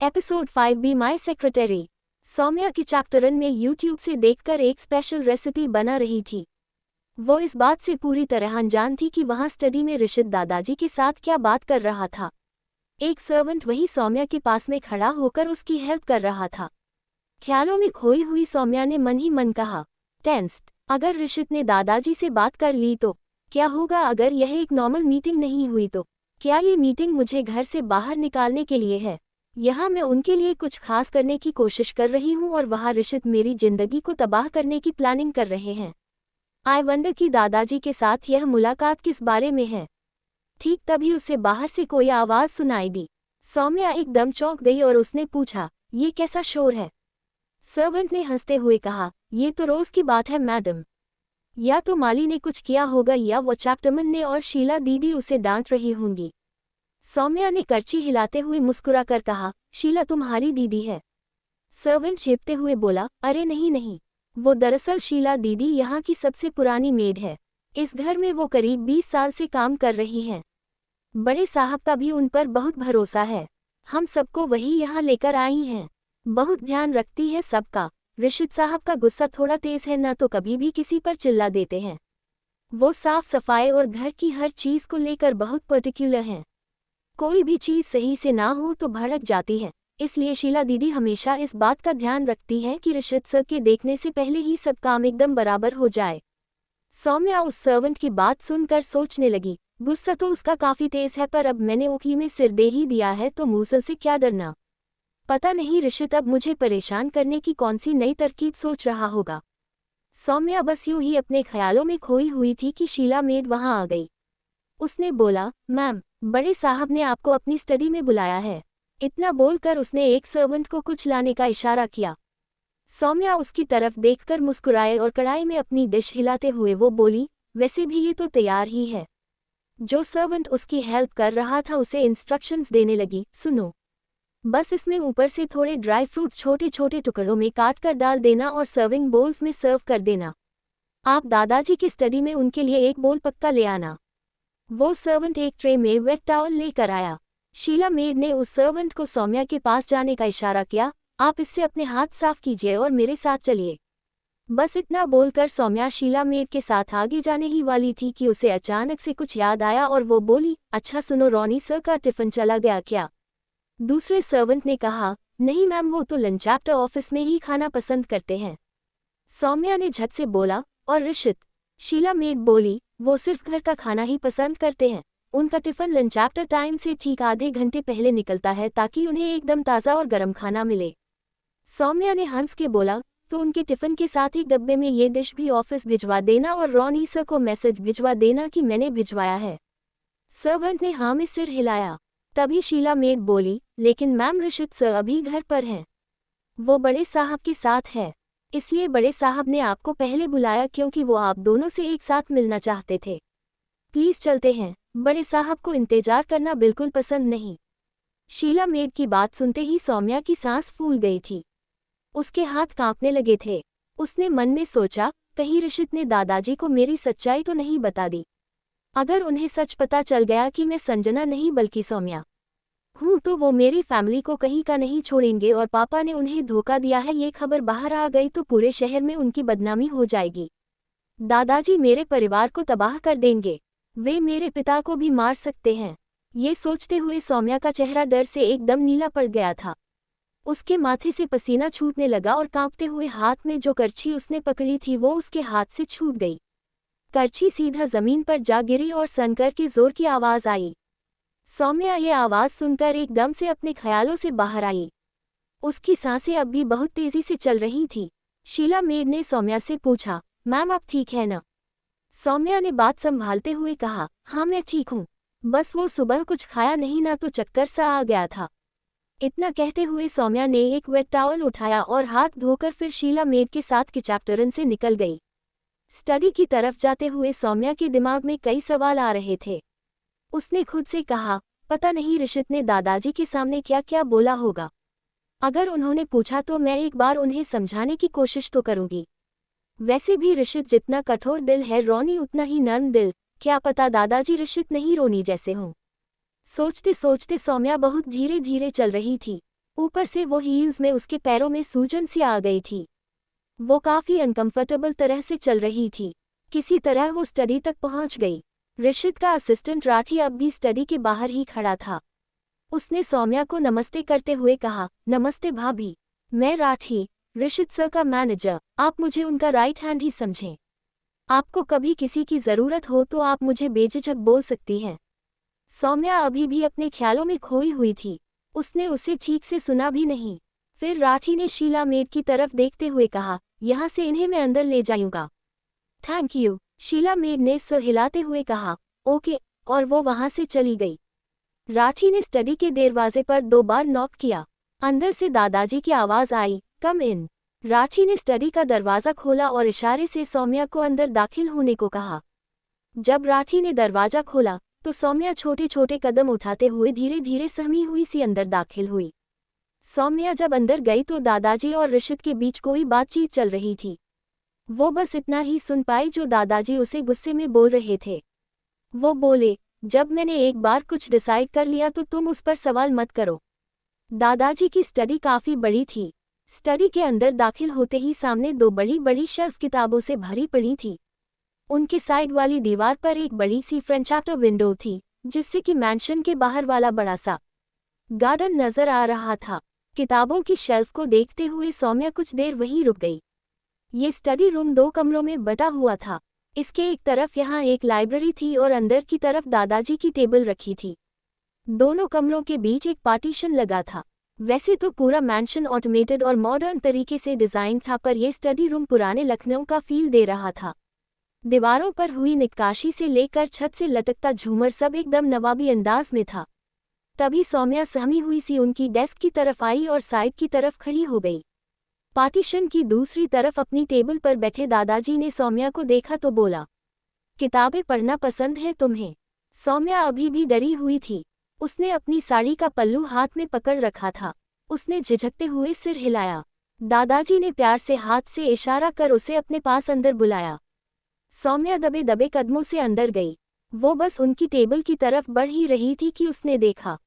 Episode 5 be my secretary. Saumya की चैप्टरन में यूट्यूब से देखकर एक स्पेशल रेसिपी बना रही थी। वो इस बात से पूरी तरह अनजान थी कि वहाँ स्टडी में ऋषित दादाजी के साथ क्या बात कर रहा था। एक सर्वेंट वही सौम्या के पास में खड़ा होकर उसकी हेल्प कर रहा था। ख्यालों में खोई हुई सौम्या ने मन ही मन कहा, टेंस्ड, अगर ऋषित ने दादाजी से बात कर ली तो क्या होगा? अगर यह एक नॉर्मल मीटिंग नहीं हुई तो क्या ये मीटिंग मुझे घर से बाहर निकालने के लिए है? यहाँ मैं उनके लिए कुछ खास करने की कोशिश कर रही हूँ और वहाँ ऋषित मेरी जिंदगी को तबाह करने की प्लानिंग कर रहे हैं। आई वंडर कि दादाजी के साथ यह मुलाकात किस बारे में है। ठीक तभी उसे बाहर से कोई आवाज़ सुनाई दी। सौम्या एकदम चौंक गई और उसने पूछा, ये कैसा शोर है? सर्वेंट ने हंसते हुए कहा, ये तो रोज की बात है मैडम। या तो माली ने कुछ किया होगा या वो चैप्टरमैन ने और शीला दीदी उसे डांट रही होंगी। सौम्या ने करची हिलाते हुए मुस्कुराकर कहा, शीला तुम्हारी दीदी है? सर्वेंट झेपते हुए बोला, अरे नहीं नहीं, वो दरअसल शीला दीदी यहाँ की सबसे पुरानी मेड है। इस घर में वो करीब 20 साल से काम कर रही हैं। बड़े साहब का भी उन पर बहुत भरोसा है। हम सबको वही यहाँ लेकर आई हैं। बहुत ध्यान रखती है सबका। ऋषित साहब का गुस्सा थोड़ा तेज है, न तो कभी भी किसी पर चिल्ला देते हैं। वो साफ सफाई और घर की हर चीज़ को लेकर बहुत पर्टिकुलर हैं। कोई भी चीज़ सही से ना हो तो भड़क जाती है। इसलिए शीला दीदी हमेशा इस बात का ध्यान रखती हैं कि ऋषित सर के देखने से पहले ही सब काम एकदम बराबर हो जाए। सौम्या उस सर्वेंट की बात सुनकर सोचने लगी, गुस्सा तो उसका काफ़ी तेज है, पर अब मैंने उंगली में सिर दे ही दिया है तो मूसल से क्या डरना। पता नहीं ऋषित अब मुझे परेशान करने की कौन सी नई तरकीब सोच रहा होगा। सौम्या बस यूं ही अपने ख्यालों में खोई हुई थी कि शीला मेड वहां आ गई। उसने बोला, मैम, बड़े साहब ने आपको अपनी स्टडी में बुलाया है। इतना बोलकर उसने एक सर्वेंट को कुछ लाने का इशारा किया। सौम्या उसकी तरफ देखकर मुस्कुराए और कढ़ाई में अपनी डिश हिलाते हुए वो बोली, वैसे भी ये तो तैयार ही है। जो सर्वेंट उसकी हेल्प कर रहा था उसे इंस्ट्रक्शंस देने लगी, सुनो, बस इसमें ऊपर से थोड़े ड्राई फ्रूट्स छोटे छोटे टुकड़ों में काट कर डाल देना और सर्विंग बोल्स में सर्व कर देना। आप दादाजी की स्टडी में उनके लिए एक बोल पक्का ले आना। वो सर्वेंट एक ट्रे में वेट टॉवल लेकर आया। शीला मेड ने उस सर्वेंट को सौम्या के पास जाने का इशारा किया, आप इससे अपने हाथ साफ कीजिए और मेरे साथ चलिए। बस इतना बोलकर सौम्या शीला मेड के साथ आगे जाने ही वाली थी कि उसे अचानक से कुछ याद आया और वो बोली, अच्छा सुनो, रॉनी सर का टिफिन चला गया क्या? दूसरे सर्वेंट ने कहा, नहीं मैम, वो तो लंच आफ्टर ऑफिस में ही खाना पसंद करते हैं। सौम्या ने झट से बोला, और ऋषित? शीला मेड बोली, वो सिर्फ घर का खाना ही पसंद करते हैं। उनका टिफिन लंच आफ्टर टाइम से ठीक आधे घंटे पहले निकलता है ताकि उन्हें एकदम ताज़ा और गर्म खाना मिले। सौम्या ने हंस के बोला, तो उनके टिफिन के साथ ही डब्बे में ये डिश भी ऑफिस भिजवा देना और रॉनी सर को मैसेज भिजवा देना कि मैंने भिजवाया है। सर्वेंट ने हाँ में सिर हिलाया। तभी शीला मेड बोली, लेकिन मैम, ऋषित सर अभी घर पर हैं। वो बड़े साहब के साथ है, इसलिए बड़े साहब ने आपको पहले बुलाया क्योंकि वो आप दोनों से एक साथ मिलना चाहते थे। प्लीज़ चलते हैं, बड़े साहब को इंतजार करना बिल्कुल पसंद नहीं। शीला मेड की बात सुनते ही सौम्या की सांस फूल गई थी। उसके हाथ कांपने लगे थे। उसने मन में सोचा, कहीं ऋषित ने दादाजी को मेरी सच्चाई तो नहीं बता दी। अगर उन्हें सच पता चल गया कि मैं संजना नहीं बल्कि सौम्या हूँ तो वो मेरी फैमिली को कहीं का नहीं छोड़ेंगे और पापा ने उन्हें धोखा दिया है ये खबर बाहर आ गई तो पूरे शहर में उनकी बदनामी हो जाएगी। दादाजी मेरे परिवार को तबाह कर देंगे। वे मेरे पिता को भी मार सकते हैं। ये सोचते हुए सौम्या का चेहरा डर से एकदम नीला पड़ गया था। उसके माथे से पसीना छूटने लगा और कांपते हुए हाथ में जो करछी उसने पकड़ी थी वो उसके हाथ से छूट गई। करछी सीधा जमीन पर जा गिरी और सनकर की जोर की आवाज़ आई। सौम्या ये आवाज़ सुनकर एकदम से अपने ख्यालों से बाहर आई। उसकी सांसें अब भी बहुत तेज़ी से चल रही थी। शीला मेड ने सौम्या से पूछा, मैम आप ठीक है ना? सौम्या ने बात संभालते हुए कहा, हाँ मैं ठीक हूँ, बस वो सुबह कुछ खाया नहीं ना तो चक्कर सा आ गया था। इतना कहते हुए सौम्या ने एक वेट टॉवल उठाया और हाथ धोकर फिर शीला मेड के साथ के चैप्टरन से निकल गई। स्टडी की तरफ जाते हुए सौम्या के दिमाग में कई सवाल आ रहे थे। उसने खुद से कहा, पता नहीं ऋषित ने दादाजी के सामने क्या क्या बोला होगा। अगर उन्होंने पूछा तो मैं एक बार उन्हें समझाने की कोशिश तो करूंगी। वैसे भी ऋषित जितना कठोर दिल है रोनी उतना ही नर्म दिल, क्या पता दादाजी ऋषित नहीं रोनी जैसे हों। सोचते सोचते सौम्या बहुत धीरे धीरे चल रही थी। ऊपर से वो हील्स में उसके पैरों में सूजन सी आ गई थी। वो काफी अनकंफर्टेबल तरह से चल रही थी। किसी तरह वो स्टडी तक पहुंच गई। ऋषित का असिस्टेंट राठी अब भी स्टडी के बाहर ही खड़ा था। उसने सौम्या को नमस्ते करते हुए कहा, नमस्ते भाभी, मैं राठी, ऋषित सर का मैनेजर। आप मुझे उनका राइट हैंड ही समझें। आपको कभी किसी की ज़रूरत हो तो आप मुझे बेझिझक बोल सकती हैं। सौम्या अभी भी अपने ख्यालों में खोई हुई थी। उसने उसे ठीक से सुना भी नहीं। फिर राठी ने शीला मेड की तरफ देखते हुए कहा, यहाँ से इन्हें मैं अंदर ले जाऊंगा। थैंक यू, शीला मेड ने सर हिलाते हुए कहा, ओके, और वो वहां से चली गई। राठी ने स्टडी के दरवाजे पर 2 बार नॉक किया। अंदर से दादाजी की आवाज आई, कम इन। राठी ने स्टडी का दरवाजा खोला और इशारे से सौम्या को अंदर दाखिल होने को कहा। जब राठी ने दरवाजा खोला तो सौम्या छोटे छोटे कदम उठाते हुए धीरे धीरे सहमी हुई सी अंदर दाखिल हुई। सौम्या जब अंदर गई तो दादाजी और ऋषित के बीच कोई बातचीत चल रही थी। वो बस इतना ही सुन पाई जो दादाजी उसे गुस्से में बोल रहे थे। वो बोले, जब मैंने एक बार कुछ डिसाइड कर लिया तो तुम उस पर सवाल मत करो। दादाजी की स्टडी काफ़ी बड़ी थी। स्टडी के अंदर दाखिल होते ही सामने 2 बड़ी बड़ी शेल्फ किताबों से भरी पड़ी थी। उनके साइड वाली दीवार पर एक बड़ी सी फ्रेंचाटो विंडो थी, जिससे कि मैंशन के बाहर वाला बड़ा सा गार्डन नजर आ रहा था। किताबों की शेल्फ को देखते हुए सौम्या कुछ देर वहीं रुक गई। ये स्टडी रूम 2 कमरों में बटा हुआ था। इसके एक तरफ यहाँ एक लाइब्रेरी थी और अंदर की तरफ दादाजी की टेबल रखी थी। दोनों कमरों के बीच एक पार्टीशन लगा था। वैसे तो पूरा मैंशन ऑटोमेटेड और मॉडर्न तरीके से डिज़ाइन था, पर यह स्टडी रूम पुराने लखनऊ का फील दे रहा था। दीवारों पर हुई नक्काशी से लेकर छत से लटकता झूमर सब एकदम नवाबी अंदाज में था। तभी सौम्या सहमी हुई सी उनकी डेस्क की तरफ आई और साइड की तरफ खड़ी हो गई। पार्टीशन की दूसरी तरफ अपनी टेबल पर बैठे दादाजी ने सौम्या को देखा तो बोला, किताबें पढ़ना पसंद है तुम्हें? सौम्या अभी भी डरी हुई थी। उसने अपनी साड़ी का पल्लू हाथ में पकड़ रखा था। उसने झिझकते हुए सिर हिलाया। दादाजी ने प्यार से हाथ से इशारा कर उसे अपने पास अंदर बुलाया। सौम्या दबे दबे कदमों से अंदर गई। वो बस उनकी टेबल की तरफ बढ़ ही रही थी कि उसने देखा,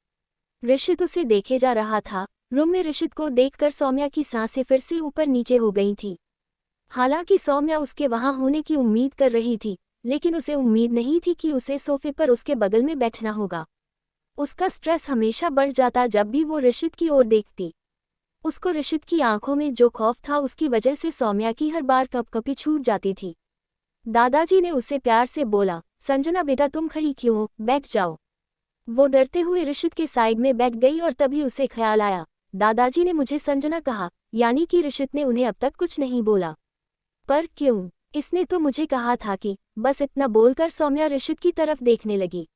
ऋषित उसे देखे जा रहा था। रूम में ऋषित को देखकर सौम्या की सांसें फिर से ऊपर नीचे हो गई थी। हालांकि सौम्या उसके वहां होने की उम्मीद कर रही थी, लेकिन उसे उम्मीद नहीं थी कि उसे सोफे पर उसके बगल में बैठना होगा। उसका स्ट्रेस हमेशा बढ़ जाता जब भी वो ऋषित की ओर देखती। उसको ऋषित की आंखों में जो खौफ था उसकी वजह से सौम्या की हर बार कपकपी छूट जाती थी। दादाजी ने उसे प्यार से बोला, संजना बेटा तुम खड़ी क्यों हो, बैठ जाओ। वो डरते हुए ऋषित के साइड में बैठ गई और तभी उसे ख्याल आया, दादाजी ने मुझे संजना कहा, यानी कि ऋषित ने उन्हें अब तक कुछ नहीं बोला। पर क्यों? इसने तो मुझे कहा था कि। बस इतना बोलकर सौम्या ऋषित की तरफ देखने लगी।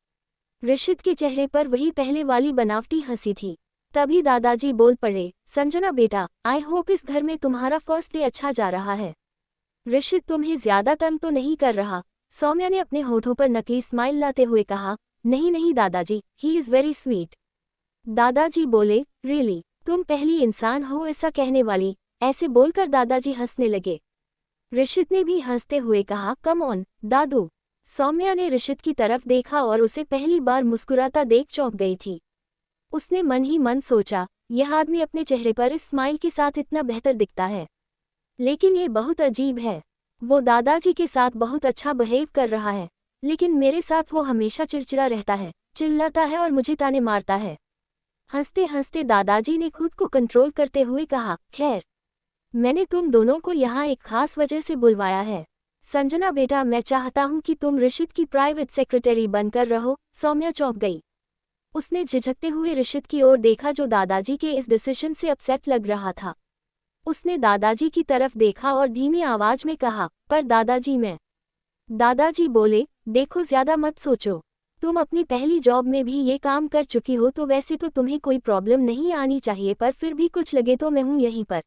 ऋषित के चेहरे पर वही पहले वाली बनावटी हंसी थी। तभी दादाजी बोल पड़े, संजना बेटा, आई होप इस घर में तुम्हारा फर्स्ट डे अच्छा जा रहा है। ऋषित तुम्हें ज्यादा तंग तो नहीं कर रहा? सौम्या ने अपने होठों पर नकली स्माइल लाते हुए कहा, नहीं नहीं दादाजी, ही इज़ वेरी स्वीट। दादाजी बोले, रियली, तुम पहली इंसान हो ऐसा कहने वाली। ऐसे बोलकर दादाजी हंसने लगे। ऋषित ने भी हंसते हुए कहा, कम ऑन दादू। सौम्या ने ऋषित की तरफ देखा और उसे पहली बार मुस्कुराता देख चौंक गई थी। उसने मन ही मन सोचा, यह आदमी अपने चेहरे पर इस स्माइल के साथ इतना बेहतर दिखता है, लेकिन ये बहुत अजीब है। वो दादाजी के साथ बहुत अच्छा बिहेव कर रहा है, लेकिन मेरे साथ वो हमेशा चिड़चिड़ा रहता है, चिल्लाता है और मुझे ताने मारता है। हंसते हंसते दादाजी ने खुद को कंट्रोल करते हुए कहा, खैर, मैंने तुम दोनों को यहाँ एक खास वजह से बुलवाया है। संजना बेटा, मैं चाहता हूँ कि तुम ऋषित की प्राइवेट सेक्रेटरी बनकर रहो। सौम्या चौंक गई। उसने झिझकते हुए ऋषित की ओर देखा जो दादाजी के इस डिसीजन से अपसेट लग रहा था। उसने दादाजी की तरफ देखा और धीमी आवाज में कहा, पर दादाजी मैं। दादाजी बोले, देखो ज्यादा मत सोचो, तुम अपनी पहली जॉब में भी ये काम कर चुकी हो तो वैसे तो तुम्हें कोई प्रॉब्लम नहीं आनी चाहिए, पर फिर भी कुछ लगे तो मैं हूँ यहीं पर।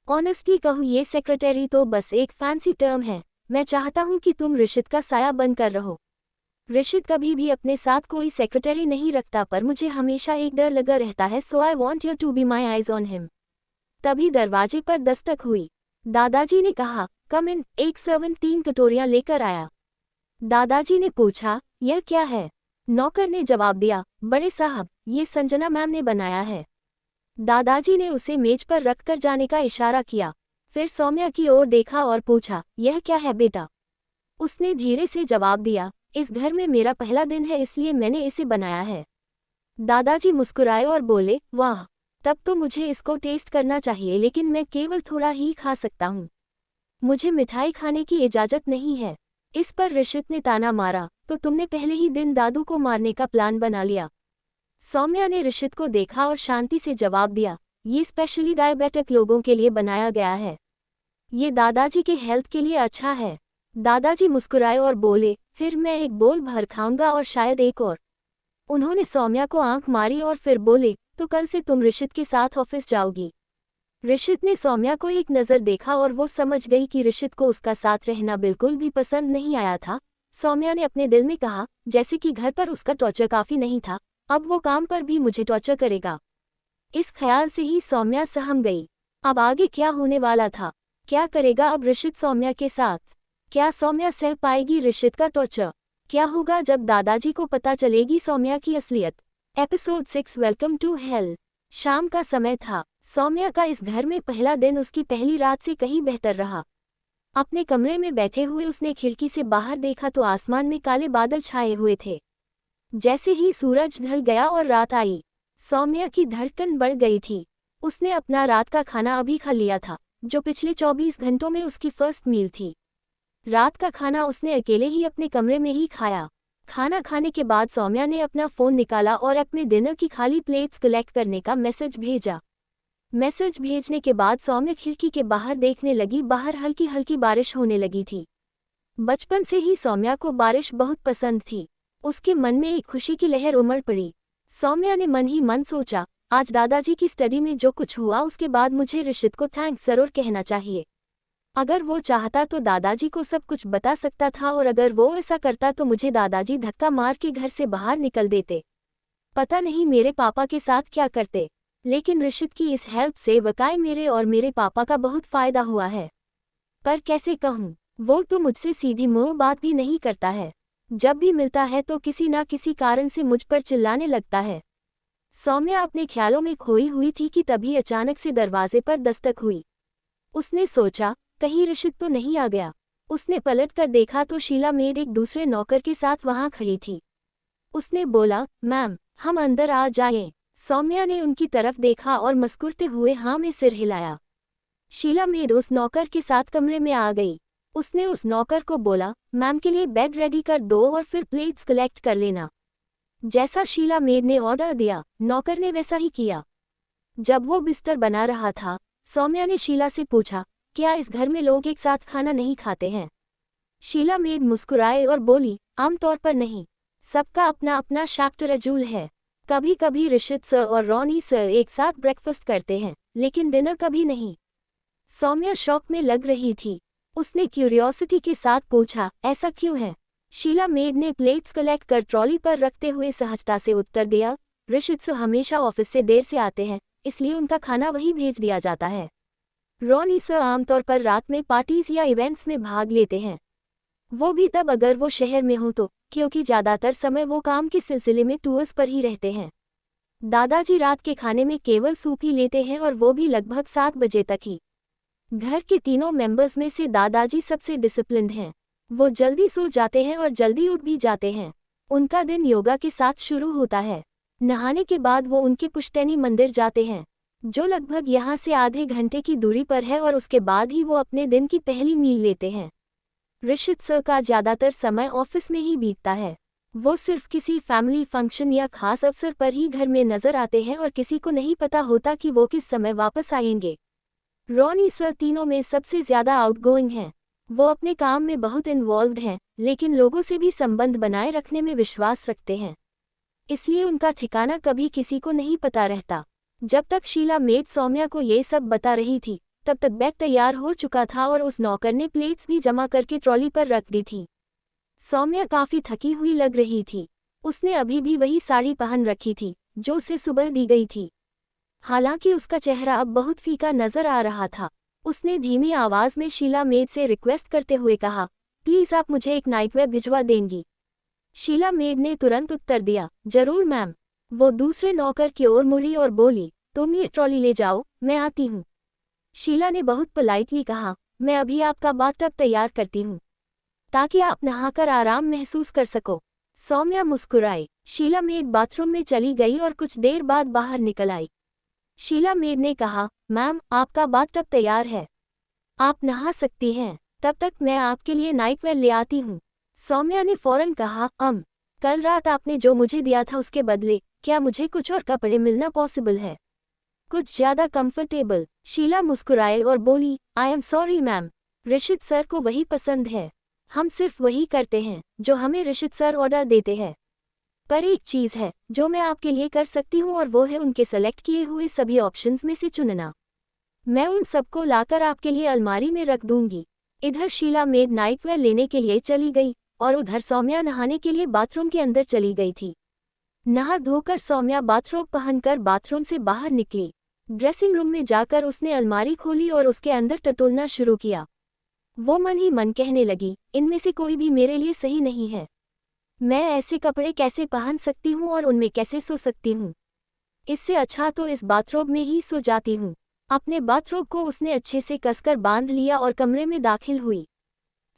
ऑनेस्टली कहूँ ये सेक्रेटरी तो बस एक फैंसी टर्म है। मैं चाहता हूँ कि तुम ऋषित का साया बनकर रहो। ऋषित कभी भी अपने साथ कोई सेक्रेटरी नहीं रखता, पर मुझे हमेशा एक डर लगा रहता है, so I want you to be my eyes on him. तभी दरवाजे पर दस्तक हुई। दादाजी ने कहा, कम इन। एक सर्वेंट 3 कटोरियां लेकर आया। दादाजी ने पूछा, यह क्या है? नौकर ने जवाब दिया, बड़े साहब, ये संजना मैम ने बनाया है। दादाजी ने उसे मेज पर रखकर जाने का इशारा किया। फिर सौम्या की ओर देखा और पूछा, यह क्या है बेटा? उसने धीरे से जवाब दिया, इस घर में मेरा पहला दिन है इसलिए मैंने इसे बनाया है। दादाजी मुस्कुराए और बोले, वाह, तब तो मुझे इसको टेस्ट करना चाहिए, लेकिन मैं केवल थोड़ा ही खा सकता हूँ। मुझे मिठाई खाने की इजाज़त नहीं है। इस पर ऋषित ने ताना मारा, तो तुमने पहले ही दिन दादू को मारने का प्लान बना लिया। सौम्या ने ऋषित को देखा और शांति से जवाब दिया, ये स्पेशली डायबिटिक लोगों के लिए बनाया गया है। ये दादाजी के हेल्थ के लिए अच्छा है। दादाजी मुस्कुराए और बोले, फिर मैं एक बोल भर खाऊंगा और शायद एक और। उन्होंने सौम्या को आंख मारी और फिर बोले, तो कल से तुम ऋषित के साथ ऑफिस जाओगी। ऋषित ने सौम्या को एक नज़र देखा और वो समझ गई कि ऋषित को उसका साथ रहना बिल्कुल भी पसंद नहीं आया था। सौम्या ने अपने दिल में कहा, जैसे कि घर पर उसका टॉर्चर काफ़ी नहीं था, अब वो काम पर भी मुझे टॉर्चर करेगा। इस ख्याल से ही सौम्या सहम गई। अब आगे क्या होने वाला था? क्या करेगा अब ऋषित सौम्या के साथ? क्या सौम्या सह पाएगी ऋषित का टॉर्चर? क्या होगा जब दादाजी को पता चलेगी सौम्या की असलियत? Episode 6 welcome to hell. शाम का समय था। सौम्या का इस घर में पहला दिन उसकी पहली रात से कहीं बेहतर रहा। अपने कमरे में बैठे हुए उसने खिड़की से बाहर देखा तो आसमान में काले बादल छाए हुए थे। जैसे ही सूरज ढल गया और रात आई, सौम्या की धड़कन बढ़ गई थी। उसने अपना रात का खाना अभी खा लिया था, जो पिछले 24 घंटों में उसकी फर्स्ट मील थी। रात का खाना उसने अकेले ही अपने कमरे में ही खाया। खाना खाने के बाद सौम्या ने अपना फ़ोन निकाला और अपने डिनर की खाली प्लेट्स कलेक्ट करने का मैसेज भेजा। मैसेज भेजने के बाद सौम्या खिड़की के बाहर देखने लगी। बाहर हल्की हल्की बारिश होने लगी थी। बचपन से ही सौम्या को बारिश बहुत पसंद थी। उसके मन में एक खुशी की लहर उमड़ पड़ी। सौम्या ने मन ही मन सोचा, आज दादाजी की स्टडी में जो कुछ हुआ उसके बाद मुझे ऋषित को थैंक्स जरूर कहना चाहिए। अगर वो चाहता तो दादाजी को सब कुछ बता सकता था, और अगर वो ऐसा करता तो मुझे दादाजी धक्का मार के घर से बाहर निकल देते। पता नहीं मेरे पापा के साथ क्या करते, लेकिन ऋषित की इस हेल्प से वाकई मेरे और मेरे पापा का बहुत फ़ायदा हुआ है। पर कैसे कहूँ, वो तो मुझसे सीधी मुँह बात भी नहीं करता है। जब भी मिलता है तो किसी ना किसी कारण से मुझ पर चिल्लाने लगता है। सौम्या अपने ख्यालों में खोई हुई थी कि तभी अचानक से दरवाजे पर दस्तक हुई। उसने सोचा, कहीं ऋषित तो नहीं आ गया। उसने पलट कर देखा तो शीला मेड एक दूसरे नौकर के साथ वहां खड़ी थी। उसने बोला, मैम, हम अंदर आ जाएं। सौम्या ने उनकी तरफ देखा और मुस्कुराते हुए हाँ में सिर हिलाया। शीला मेड उस नौकर के साथ कमरे में आ गई। उसने उस नौकर को बोला, मैम के लिए बेड रेडी कर दो और फिर प्लेट्स कलेक्ट कर लेना। जैसा शीला मेड ने ऑर्डर दिया, नौकर ने वैसा ही किया। जब वो बिस्तर बना रहा था, सौम्या ने शीला से पूछा, क्या इस घर में लोग एक साथ खाना नहीं खाते हैं? शीला मेड मुस्कुराए और बोली, आमतौर पर नहीं। सबका अपना अपना शेड्यूल है। कभी कभी ऋषित सर और रॉनी सर एक साथ ब्रेकफास्ट करते हैं, लेकिन डिनर कभी नहीं। सौम्या शॉक में लग रही थी। उसने क्यूरियोसिटी के साथ पूछा, ऐसा क्यों है? शीला मेड ने प्लेट्स कलेक्ट कर ट्रॉली पर रखते हुए सहजता से उत्तर दिया, ऋषित सर हमेशा ऑफिस से देर से आते हैं, इसलिए उनका खाना वही भेज दिया जाता है। रॉनी सर आमतौर पर रात में पार्टीज या इवेंट्स में भाग लेते हैं, वो भी तब अगर वो शहर में हो तो, क्योंकि ज़्यादातर समय वो काम के सिलसिले में टूर्स पर ही रहते हैं। दादाजी रात के खाने में केवल सूप ही लेते हैं, और वो भी लगभग 7 बजे तक ही। घर के तीनों मेंबर्स में से दादाजी सबसे डिसिप्लिन्ड हैं। वो जल्दी सो जाते हैं और जल्दी उठ भी जाते हैं। उनका दिन योगा के साथ शुरू होता है। नहाने के बाद वो उनके पुश्तैनी मंदिर जाते हैं, जो लगभग यहाँ से आधे घंटे की दूरी पर है, और उसके बाद ही वो अपने दिन की पहली मील लेते हैं। ऋषित सर का ज़्यादातर समय ऑफिस में ही बीतता है। वो सिर्फ किसी फैमिली फंक्शन या खास अवसर पर ही घर में नजर आते हैं, और किसी को नहीं पता होता कि वो किस समय वापस आएंगे। रॉनी सर तीनों में सबसे ज़्यादा आउटगोइंग हैं। वो अपने काम में बहुत इन्वॉल्व्ड हैं, लेकिन लोगों से भी संबंध बनाए रखने में विश्वास रखते हैं, इसलिए उनका ठिकाना कभी किसी को नहीं पता रहता। जब तक शीला मेड सौम्या को ये सब बता रही थी, तब तक बैग तैयार हो चुका था और उस नौकर ने प्लेट्स भी जमा करके ट्रॉली पर रख दी थी। सौम्या काफ़ी थकी हुई लग रही थी। उसने अभी भी वही साड़ी पहन रखी थी जो उसे सुबह दी गई थी। हालांकि उसका चेहरा अब बहुत फीका नजर आ रहा था। उसने धीमी आवाज़ में शीला मेड से रिक्वेस्ट करते हुए कहा, प्लीज़ आप मुझे एक नाइटवेयर भिजवा देंगी? शीला मेड ने तुरंत उत्तर दिया, जरूर मैम। वो दूसरे नौकर की ओर मुड़ी और बोली, तुम ये ट्रॉली ले जाओ, मैं आती हूँ। शीला ने बहुत पोलाइटली कहा, मैं अभी आपका बाथटब तैयार करती हूँ ताकि आप नहाकर आराम महसूस कर सको। सौम्या मुस्कुराई। शीला मेड बाथरूम में चली गई और कुछ देर बाद बाहर निकल आई। शीला मेड ने कहा, मैम आपका बाथटब तैयार है, आप नहा सकती हैं। तब तक मैं आपके लिए नाइटवेयर ले आती हूँ। सौम्या ने फौरन कहा, कल रात आपने जो मुझे दिया था उसके बदले क्या मुझे कुछ और कपड़े मिलना पॉसिबल है, कुछ ज्यादा कंफर्टेबल। शीला मुस्कुराए और बोली, I am sorry ma'am, Rishit sir को वही पसंद है, हम सिर्फ वही करते हैं जो हमें ऋषित सर ऑर्डर देते हैं। पर एक चीज़ है जो मैं आपके लिए कर सकती हूँ और वो है उनके सेलेक्ट किए हुए सभी ऑप्शंस में से चुनना। मैं उन सबको लाकर आपके लिए अलमारी में रख दूंगी। इधर शीला मेड नाइटवेयर लेने के लिए चली गई और उधर सौम्या नहाने के लिए बाथरूम के अंदर चली गई थी। नहा धोकर सौम्या बाथरोब पहनकर बाथरूम से बाहर निकली। ड्रेसिंग रूम में जाकर उसने अलमारी खोली और उसके अंदर टटोलना शुरू किया। वो मन ही मन कहने लगी, इनमें से कोई भी मेरे लिए सही नहीं है। मैं ऐसे कपड़े कैसे पहन सकती हूँ और उनमें कैसे सो सकती हूँ? इससे अच्छा तो इस बाथरोब में ही सो जाती हूँ। अपने बाथरोब को उसने अच्छे से कसकर बांध लिया और कमरे में दाखिल हुई।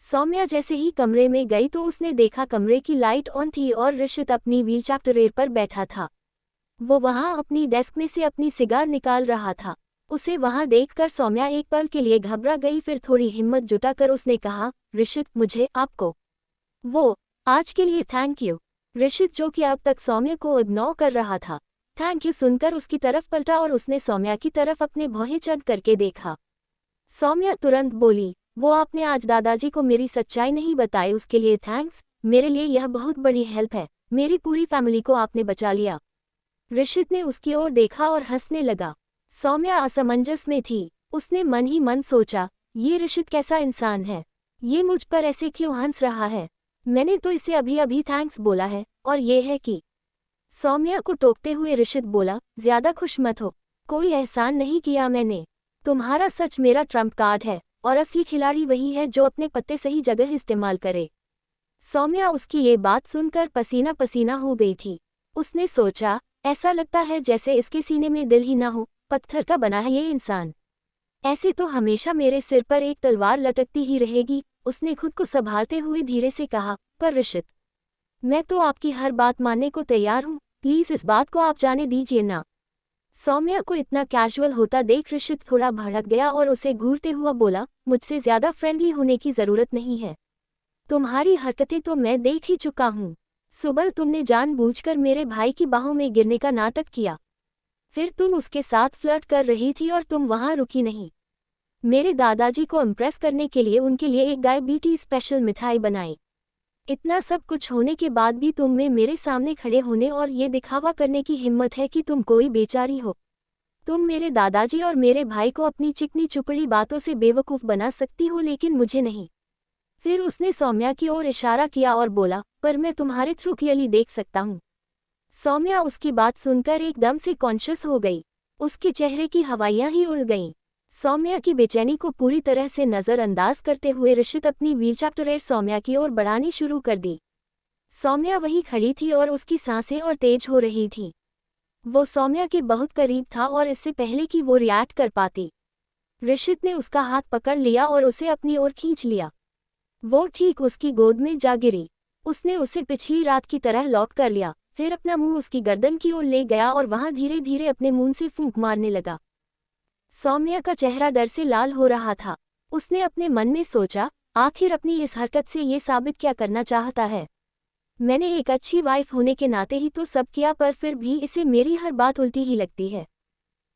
सौम्या जैसे ही कमरे में गई तो उसने देखा कमरे की लाइट ऑन थी और ऋषित अपनी व्हीलचेयर पर बैठा था। वो वहां अपनी डेस्क में से अपनी सिगार निकाल रहा था। उसे वहां देखकर सौम्या एक पल के लिए घबरा गई, फिर थोड़ी हिम्मत जुटाकर उसने कहा, ऋषित मुझे आपको वो आज के लिए थैंक यू। ऋषित जो कि अब तक सौम्या को इग्नोर कर रहा था, थैंक यू सुनकर उसकी तरफ पलटा और उसने सौम्या की तरफ अपने भौहें चढ़ करके देखा। सौम्या तुरंत बोली, वो आपने आज दादाजी को मेरी सच्चाई नहीं बताई, उसके लिए थैंक्स, मेरे लिए यह बहुत बड़ी हेल्प है, मेरी पूरी फैमिली को आपने बचा लिया। ऋषित ने उसकी ओर देखा और हंसने लगा। सौम्या असमंजस में थी। उसने मन ही मन सोचा, ये ऋषित कैसा इंसान है, ये मुझ पर ऐसे क्यों हंस रहा है, मैंने तो इसे अभी अभी थैंक्स बोला है और ये है कि। सौम्या को टोकते हुए ऋषित बोला, ज्यादा खुश मत हो, कोई एहसान नहीं किया मैंने, तुम्हारा सच मेरा ट्रम्प कार्ड है और असली खिलाड़ी वही है जो अपने पत्ते सही जगह इस्तेमाल करे। सौम्या उसकी ये बात सुनकर पसीना पसीना हो गई थी। उसने सोचा, ऐसा लगता है जैसे इसके सीने में दिल ही ना हो, पत्थर का बना है ये इंसान, ऐसे तो हमेशा मेरे सिर पर एक तलवार लटकती ही रहेगी। उसने खुद को संभालते हुए धीरे से कहा, पर ऋषित, मैं तो आपकी हर बात मानने को तैयार हूँ, प्लीज इस बात को आप जाने दीजिए ना। सौम्या को इतना कैजुअल होता देख ऋषित थोड़ा भड़क गया और उसे घूरते हुआ बोला, मुझसे ज्यादा फ्रेंडली होने की जरूरत नहीं है, तुम्हारी हरकतें तो मैं देख ही चुका हूँ। सुबह तुमने जानबूझकर मेरे भाई की बाहों में गिरने का नाटक किया, फिर तुम उसके साथ फ्लर्ट कर रही थी और तुम वहां रुकी नहीं। मेरे दादाजी को इम्प्रेस करने के लिए उनके लिए एक डायबिटीज स्पेशल मिठाई बनाई। इतना सब कुछ होने के बाद भी तुम में मेरे सामने खड़े होने और ये दिखावा करने की हिम्मत है कि तुम कोई बेचारी हो। तुम मेरे दादाजी और मेरे भाई को अपनी चिकनी चुपड़ी बातों से बेवकूफ़ बना सकती हो, लेकिन मुझे नहीं। फिर उसने सौम्या की ओर इशारा किया और बोला, पर मैं तुम्हारे थ्रू क्लियरली देख सकता हूँ। सौम्या उसकी बात सुनकर एकदम से कॉन्शियस हो गई। उसके चेहरे की हवाइयां ही उड़ गईं। सौम्या की बेचैनी को पूरी तरह से नज़रअंदाज करते हुए ऋषित अपनी व्हीलचेयर सौम्या की ओर बढ़ानी शुरू कर दी। सौम्या वहीं खड़ी थी और उसकी सांसें और तेज हो रही थीं। वो सौम्या के बहुत करीब था और इससे पहले कि वो रिएक्ट कर पाती, ऋषित ने उसका हाथ पकड़ लिया और उसे अपनी ओर खींच लिया। वो ठीक उसकी गोद में जा गिरी। उसने उसे पिछली रात की तरह लॉक कर लिया, फिर अपना मुंह उसकी गर्दन की ओर ले गया और वहां धीरे धीरे अपने मुंह से फूंक मारने लगा। सौम्या का चेहरा डर से लाल हो रहा था। उसने अपने मन में सोचा, आखिर अपनी इस हरकत से ये साबित क्या करना चाहता है। मैंने एक अच्छी वाइफ होने के नाते ही तो सब किया, पर फिर भी इसे मेरी हर बात उल्टी ही लगती है।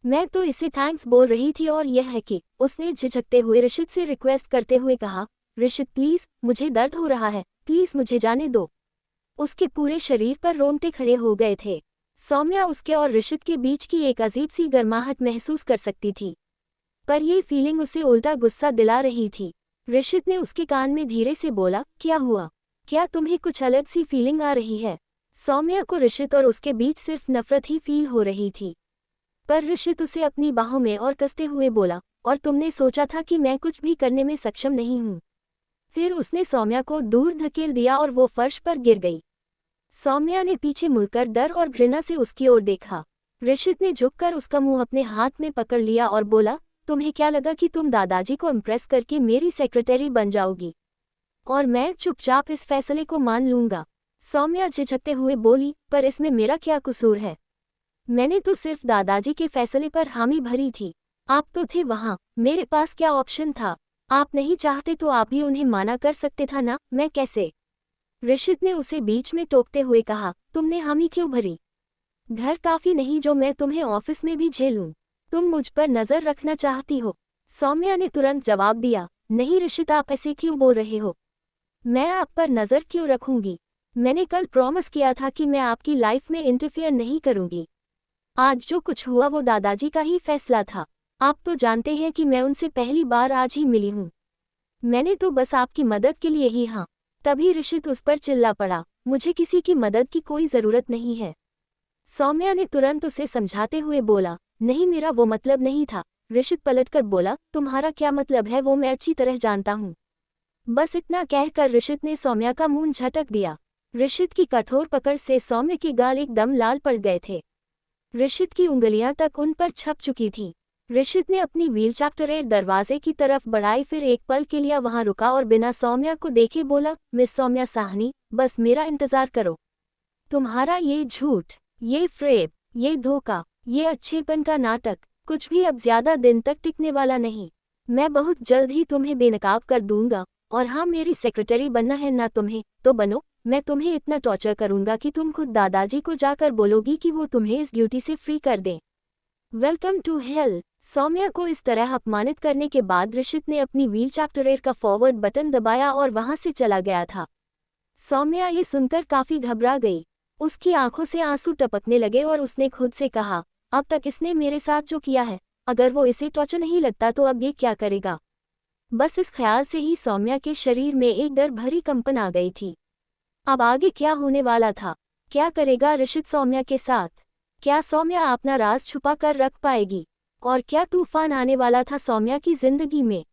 मैं तो इसे थैंक्स बोल रही थी और यह है कि। उसने झिझकते हुए ऋषित से रिक्वेस्ट करते हुए कहा, ऋषित प्लीज, मुझे दर्द हो रहा है, प्लीज मुझे जाने दो। उसके पूरे शरीर पर रोंगटे खड़े हो गए थे। सौम्या उसके और ऋषित के बीच की एक अजीब सी गर्माहट महसूस कर सकती थी, पर यह फीलिंग उसे उल्टा गुस्सा दिला रही थी। ऋषित ने उसके कान में धीरे से बोला, क्या हुआ, क्या तुम्हें कुछ अलग सी फीलिंग आ रही है। सौम्या को ऋषित और उसके बीच सिर्फ नफरत ही फील हो रही थी, पर ऋषित उसे अपनी बाहों में और कसते हुए बोला, और तुमने सोचा था कि मैं कुछ भी करने में सक्षम नहीं हूँ। फिर उसने सौम्या को दूर धकेल दिया और वो फर्श पर गिर गई। सौम्या ने पीछे मुड़कर डर और घृणा से उसकी ओर देखा। ऋषित ने झुककर उसका मुंह अपने हाथ में पकड़ लिया और बोला, तुम्हें क्या लगा कि तुम दादाजी को इम्प्रेस करके मेरी सेक्रेटरी बन जाओगी और मैं चुपचाप इस फैसले को मान लूंगा? सौम्या झिझकते हुए बोली, पर इसमें मेरा क्या कसूर है? मैंने तो सिर्फ दादाजी के फैसले पर हामी भरी थी। आप तो थे वहां, मेरे पास क्या ऑप्शन था? आप नहीं चाहते तो आप भी उन्हें माना कर सकते था ना, मैं कैसे? ऋषित ने उसे बीच में टोकते हुए कहा, तुमने हामी क्यों भरी? घर काफी नहीं जो मैं तुम्हें ऑफिस में भी झेलूं? तुम मुझ पर नजर रखना चाहती हो? सौम्या ने तुरंत जवाब दिया, नहीं ऋषित, आप ऐसे क्यों बोल रहे हो? मैं आप पर नजर क्यों रखूंगी? मैंने कल प्रॉमिस किया था कि मैं आपकी लाइफ में इंटरफियर नहीं करूंगी। आज जो कुछ हुआ वो दादाजी का ही फैसला था। आप तो जानते हैं कि मैं उनसे पहली बार आज ही मिली हूँ। मैंने तो बस आपकी मदद के लिए ही। हाँ। तभी ऋषित उस पर चिल्ला पड़ा, मुझे किसी की मदद की कोई ज़रूरत नहीं है। सौम्या ने तुरंत उसे समझाते हुए बोला, नहीं, मेरा वो मतलब नहीं था। ऋषित पलटकर बोला, तुम्हारा क्या मतलब है वो मैं अच्छी तरह जानता हूँ। बस इतना कहकर ऋषित ने सौम्या का मुंह झटक दिया। ऋषित की कठोर पकड़ से सौम्या के गाल एकदम लाल पड़ गए थे। ऋषित की उंगलियां तक उन पर छप चुकी थीं। ऋषित ने अपनी व्हीलचैप्टर दरवाजे की तरफ बढ़ाई, फिर एक पल के लिए वहां रुका और बिना सौम्या को देखे बोला, मिस सौम्या साहनी, बस मेरा इंतजार करो। तुम्हारा ये झूठ, ये फ्रेब, ये धोखा, ये अच्छेपन का नाटक कुछ भी अब ज्यादा दिन तक टिकने वाला नहीं। मैं बहुत जल्द ही तुम्हें बेनकाब कर दूंगा। और हाँ, मेरी सेक्रेटरी बनना है ना तुम्हें, तो बनो। मैं तुम्हें इतना टॉर्चर करूंगा कि तुम खुद दादाजी को जाकर बोलोगी कि वो तुम्हें इस ड्यूटी से फ्री कर दें। Welcome to hello. सौम्या को इस तरह अपमानित करने के बाद ऋषित ने अपनी व्हीलचैप्टर का फॉरवर्ड बटन दबाया और वहां से चला गया था। सौम्या ये सुनकर काफी घबरा गई। उसकी आंखों से आंसू टपकने लगे और उसने खुद से कहा, अब तक इसने मेरे साथ जो किया है, अगर वो इसे टॉर्चर नहीं लगता तो अब ये क्या करेगा? बस इस ख्याल से ही सौम्या के शरीर में एक डर भरी कंपन आ गई थी। अब आगे क्या होने वाला था? क्या करेगा ऋषित सौम्या के साथ? क्या सौम्या अपना राज छुपा कर रख पाएगी? और क्या तूफान आने वाला था सौम्या की जिंदगी में?